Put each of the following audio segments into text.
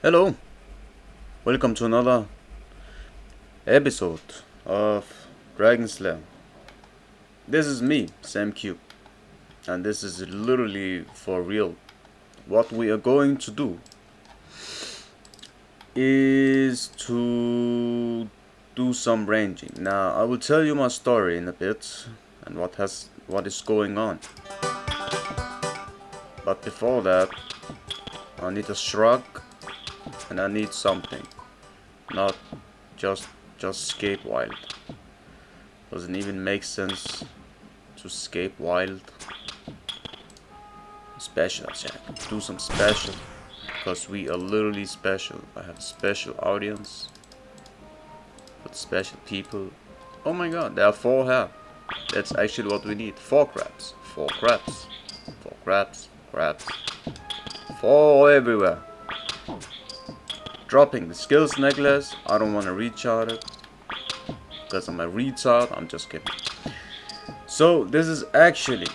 Hello, welcome to another episode of Dragon Slayer. This is me, Sam Cube, and this is literally for real. What we are going to do is to do some ranging. Now, I will tell you my story in a bit and what is going on. But before that, I need a shrug and I need something, not just escape wild. Doesn't even make sense to escape wild. Special attack. Do some special. Because we are literally special. I have a special audience. With special people. Oh my god, there are 4 here. That's actually what we need. 4 crabs. 4 crabs. 4 crabs. Crabs. 4 everywhere. Dropping the skills necklace. I don't want to recharge it. Because I'm a retard. I'm just kidding. So this is actually,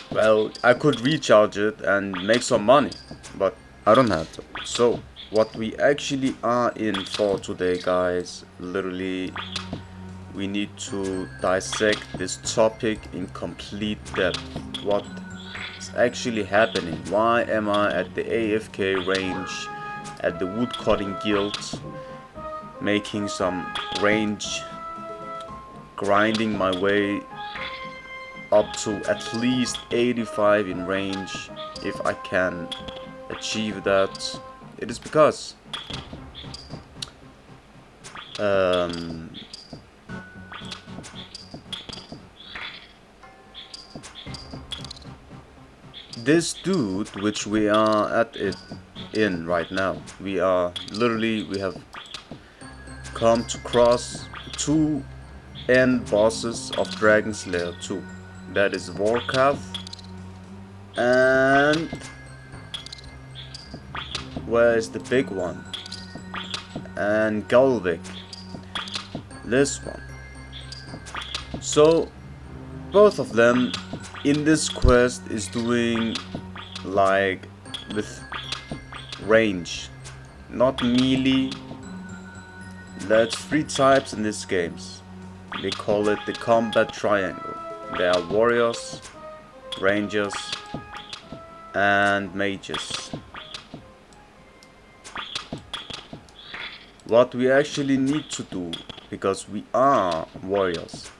well, I could recharge it and make some money, but I don't have to. So what we actually are in for today, guys, literally we need to dissect this topic in complete depth. What is actually happening? Why am I at the AFK range at the Woodcutting Guild making some range, grinding my way up to at least 85 in range? If I can achieve that, it is because this dude which we are at it in right now, we have come to cross 2 end bosses of Dragon Slayer 2. That is Vorkath and where is the big one? And Galvik. This one. So both of them in this quest is doing like with range, not melee. There's 3 types in these games. They call it the combat triangle. They are warriors, rangers, and mages. What we actually need to do, because we are warriors,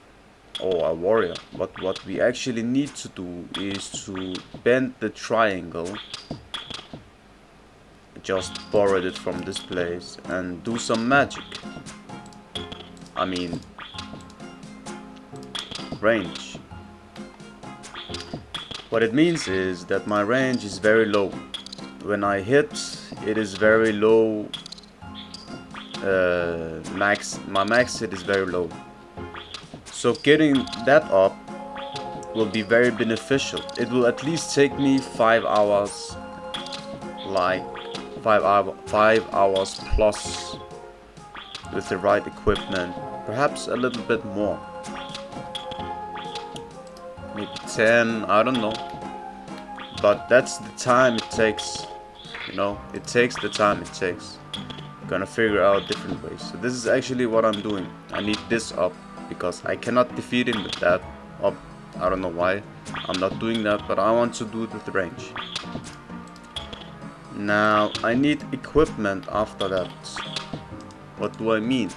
or a warrior, but what we actually need to do is to bend the triangle, just borrowed it from this place, and do some magic. I mean, range. What it means is that my range is very low. When I hit, it is very low. My max hit is very low. So getting that up will be very beneficial. It will at least take me 5 hours, like 5 hours plus with the right equipment. Perhaps a little bit more. Maybe 10, I don't know. But that's the time it takes. You know, it takes the time it takes. Gonna figure out different ways. So this is actually what I'm doing. I need this up because I cannot defeat him with that up. I don't know why I'm not doing that, but I want to do it with the range. Now I need equipment after that. What do I mean?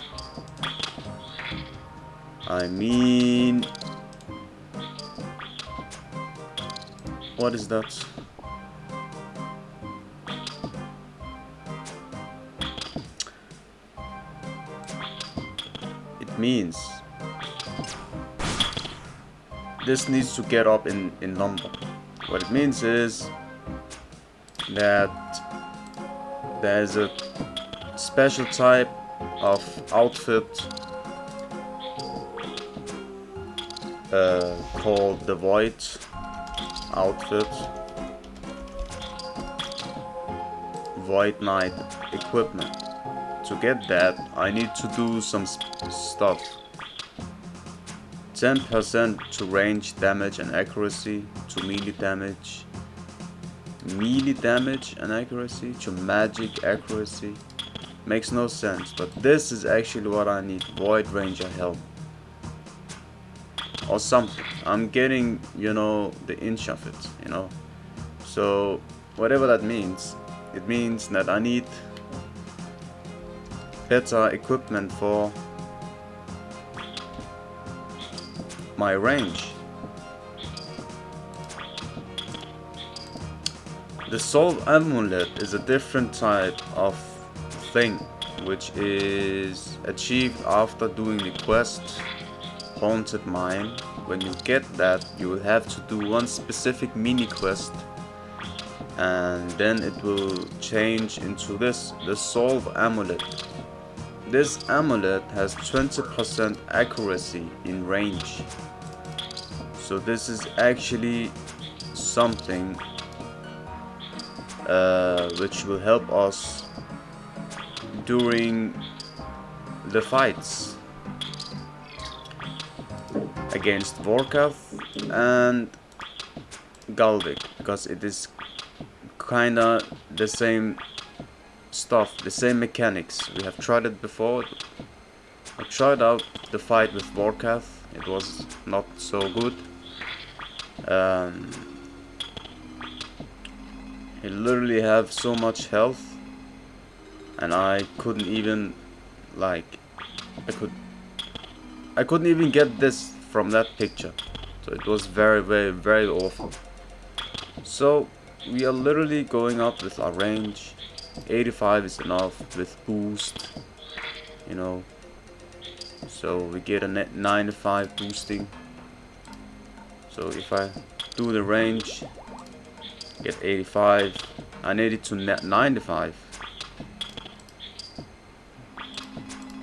What is that? It means this needs to get up in number. What it means is that there's a special type of outfit called the Void outfit, Void Knight equipment. To get that, I need to do some stuff. 10% to range damage and accuracy, to melee damage, melee damage and accuracy to magic accuracy. Makes no sense, but this is actually what I need. Void Ranger help. Or something. I'm getting, you know, the inch of it, you know. So, whatever that means, it means that I need better equipment for my range. The Soul Amulet is a different type of thing, which is achieved after doing the quest Haunted Mine. When you get that, you will have to do one specific mini quest, and then it will change into this, the Soul Amulet. This amulet has 20% accuracy in range. So this is actually something which will help us during the fights against Vorkath and Galdic, because it is kinda the same stuff, the same mechanics. We have tried it before. I tried out the fight with Vorkath, it was not so good. He literally have so much health, and I couldn't even, like, I couldn't even get this from that picture. So it was very, very, very awful. So we are literally going up with our range. 85 is enough with boost, you know. So we get a net 95 boosting. So if I do the range, get 85, I need it to net 95.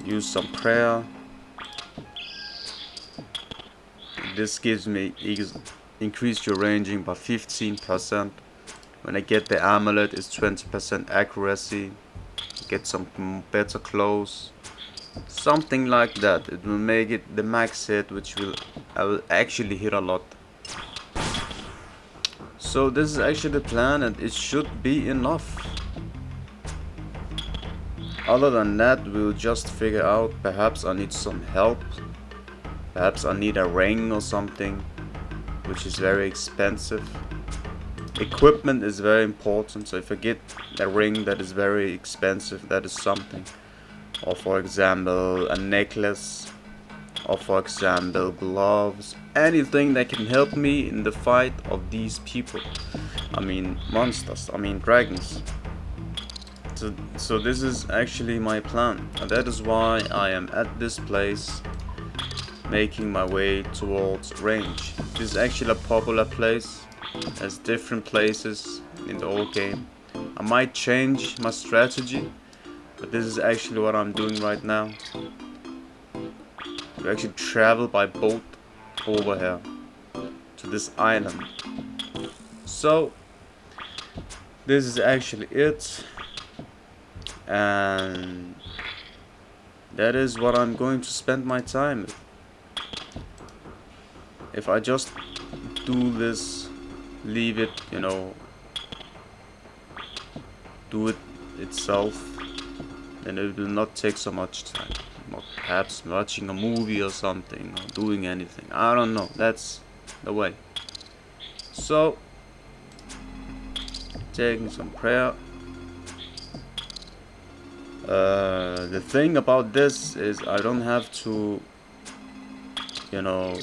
Use some prayer. This gives me increase your ranging by 15%. When I get the amulet, it's 20% accuracy. Get some better clothes, something like that. It will make it the max hit, which I will actually hit a lot. So this is actually the plan, and it should be enough. Other than that, we'll just figure out. Perhaps I need some help. Perhaps I need a ring or something, which is very expensive. Equipment is very important, so if I get a ring that is very expensive, that is something. Or for example, a necklace, or for example, gloves. Anything that can help me in the fight of these people. I mean, monsters, I mean dragons. So this is actually my plan, and that is why I am at this place, making my way towards range. This is actually a popular place. There's different places in the old game. I might change my strategy, but this is actually what I'm doing right now. We actually travel by boat over here to this island. So this is actually it, and that is what I'm going to spend my time with. If I just do this, leave it, you know, do it itself, then it will not take so much time. Perhaps watching a movie or something, or doing anything, I don't know, that's the way. So taking some prayer. The thing about this is I don't have to, you know,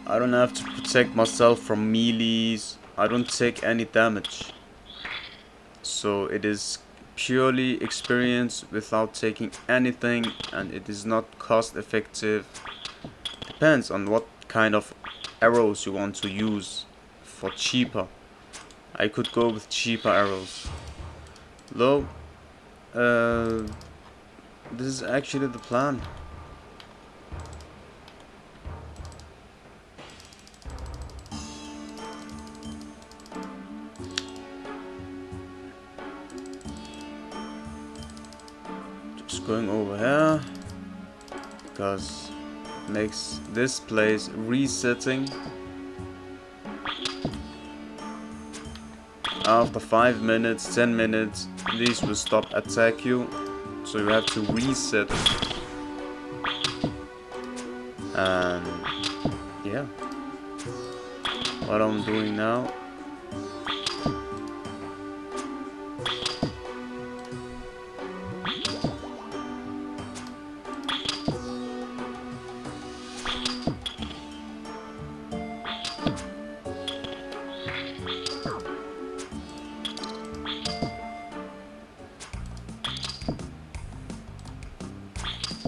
I don't have to protect myself from melees. I don't take any damage. So it is purely experience without taking anything, and it is not cost effective. Depends on what kind of arrows you want to use for cheaper. I could go with cheaper arrows. Though, this is actually the plan. Just going over here, because it makes this place resetting. After 5 minutes, 10 minutes, these will stop attack you, so you have to reset it. And yeah, what I'm doing now.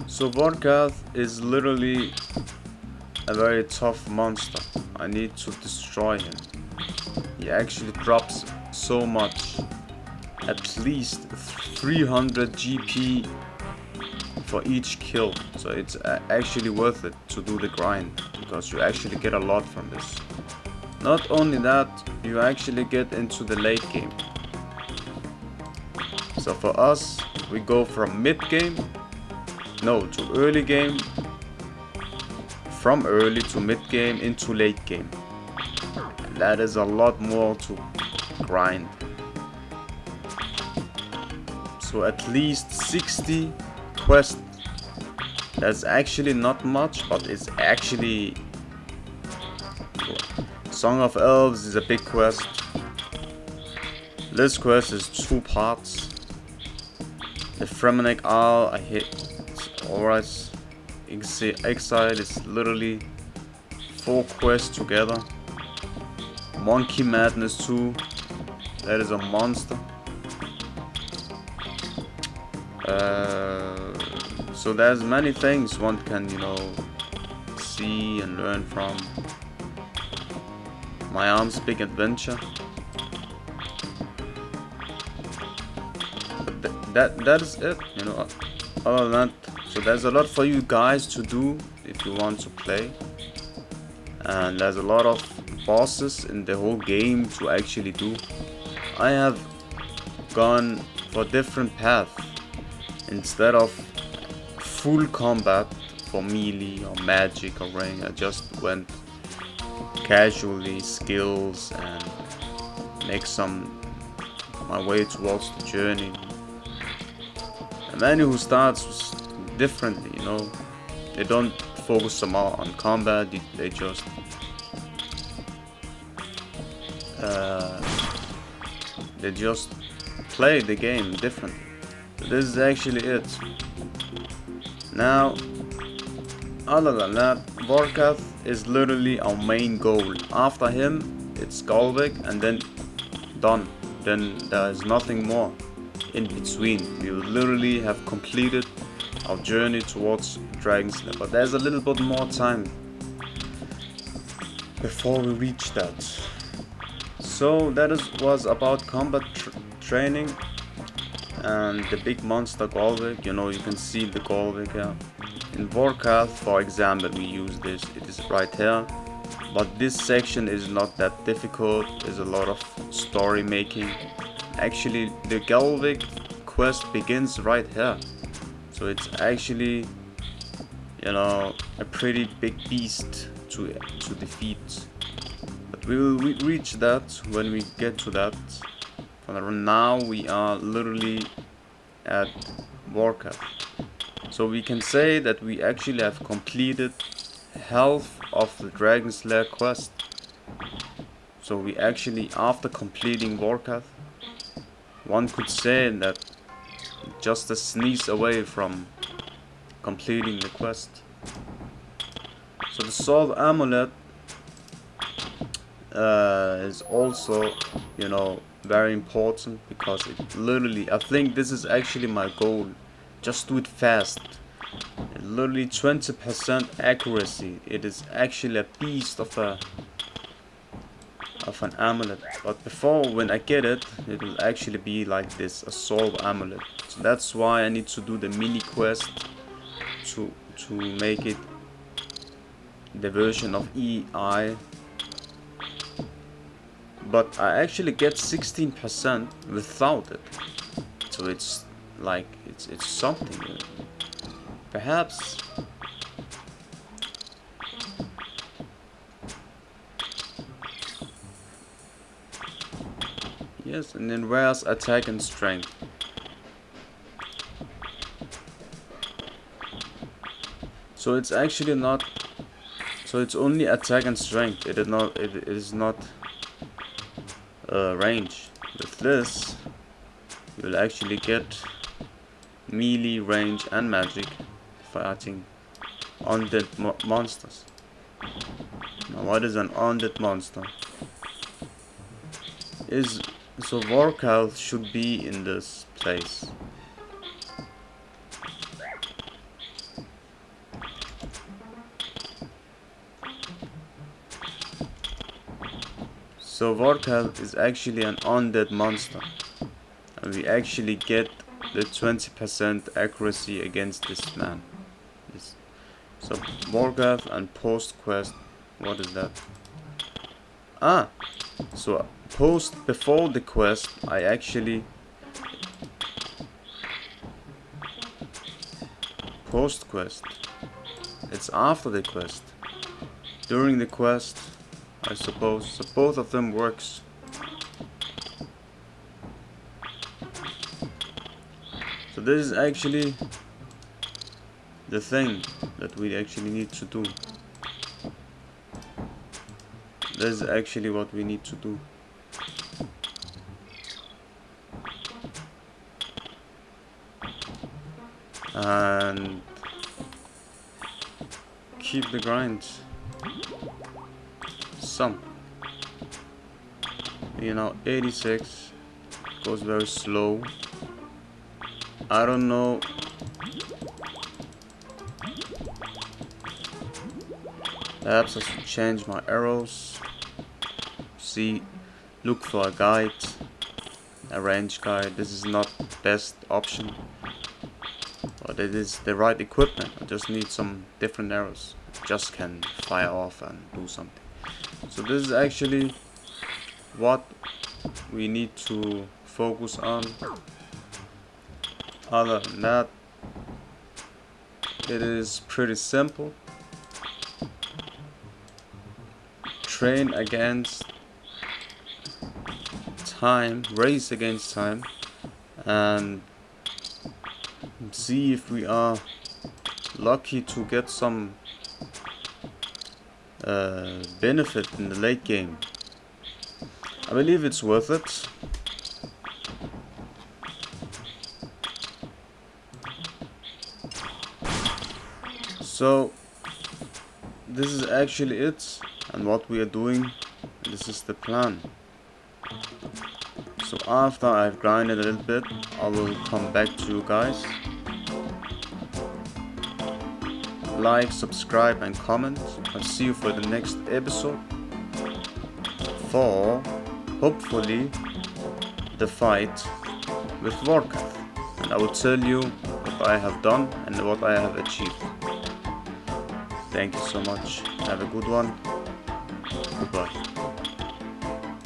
So Vorkath is literally a very tough monster. I need to destroy him. He actually drops so much. At least 300 GP for each kill. So it's actually worth it to do the grind, because you actually get a lot from this. Not only that, you actually get into the late game. So for us, we go from mid game, no, to early game, from early to mid game into late game. And that is a lot more to grind. So at least 60 quests. That's actually not much, but it's actually... Song of Elves is a big quest. This quest is 2 parts. The Fremennik Isle, I hit. Alright. Exile is literally 4 quests together. Monkey Madness 2. That is a monster. So there's many things one can, you know, see and learn from. My Arm's Big Adventure. But that is it, you know. Other than that, so there's a lot for you guys to do if you want to play. And there's a lot of bosses in the whole game to actually do. I have gone for different paths. Instead of full combat for melee or magic or ring, I just went casually, skills, and make my way towards the journey. And many who starts differently, you know, they don't focus so much on combat, they just play the game differently. This is actually it. Now, other than that, Vorkath is literally our main goal. After him, it's Golvik, and then done. Then there is nothing more in between. We will literally have completed our journey towards Dragon's Lair. But there's a little bit more time before we reach that. So that was about combat training. And the big monster Golvik, you know, you can see the Golvik here. In Vorkath, for example, we use this, it is right here. But this section is not that difficult, there's a lot of story making. Actually, the Golvik quest begins right here. So it's actually, you know, a pretty big beast to defeat. But we will reach that when we get to that. For now, we are literally at Vorkath. So we can say that we actually have completed half of the Dragon's Lair quest. So we actually, after completing Vorkath, one could say that just a sneeze away from completing the quest. So the Sword Amulet is also, you know, very important, because it literally, I think this is actually my goal. Just do it fast. Literally 20% accuracy. It is actually a beast of an amulet. But before, when I get it, it will actually be like this, a Sword Amulet. So that's why I need to do the mini quest to make it the version of EI. But I actually get 16% without it. So it's like, it's something. Perhaps Yes, and then where's attack and strength? So it's actually not. So it's only attack and strength. It is not. It is not range. With this, you'll actually get melee, range, and magic fighting undead monsters. Now, what is an undead monster? Is so Vorkath should be in this place. So Vorkath is actually an undead monster, and we actually get the 20% accuracy against this man. So Vorkath and post quest. What is that? Ah, so before the quest, I actually post quest. It's after the quest. During the quest, I suppose. So both of them works. So this is actually the thing that we actually need to do. This is actually what we need to do. And keep the grind. Some. 86 goes very slow. I don't know. Perhaps I should change my arrows. See, look for a guide, a range guide. This is not best option, but it is the right equipment. I just need some different arrows. Just can fire off and do something. So this is actually what we need to focus on. Other than that, it is pretty simple. Train against time, race against time, and see if we are lucky to get some benefit in the late game. I believe it's worth it. So this is actually it, and what we are doing. This is the plan. So after I've grinded a little bit, I will come back to you guys. Like, subscribe and comment. I'll see you for the next episode for hopefully the fight with Vorkath, and I will tell you what I have done and what I have achieved. Thank you so much. Have a good one. Goodbye.